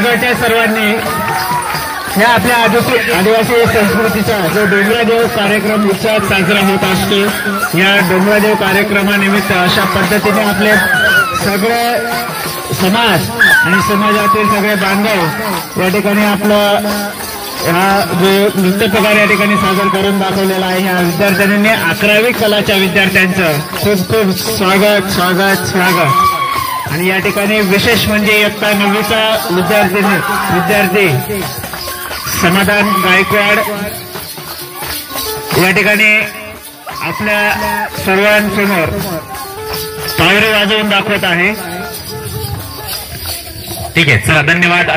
महत्वाच्या सर्वांनी ह्या आपल्या आदिवासी संस्कृतीचा जो डोंगरादेव कार्यक्रम उत्साहात साजरा होत असतो, या डोंगरादेव कार्यक्रमानिमित्त अशा पद्धतीने आपले सगळे समाज आणि समाजातील सगळे बांधव या ठिकाणी आपलं हा जो नृत्य प्रकार या ठिकाणी सादर करून दाखवलेला आहे, ह्या विद्यार्थ्यांनी 11वी कलाच्या विद्यार्थ्यांचं खूप खूप स्वागत स्वागत स्वागत. आणि या ठिकाणी विशेष म्हणजे इयत्ता 9वीचा विद्यार्थी समाधान गायकवाड या ठिकाणी आपल्या सर्वांसमोर पावरे वाजवून दाखवत आहे. ठीक आहे, चला धन्यवाद.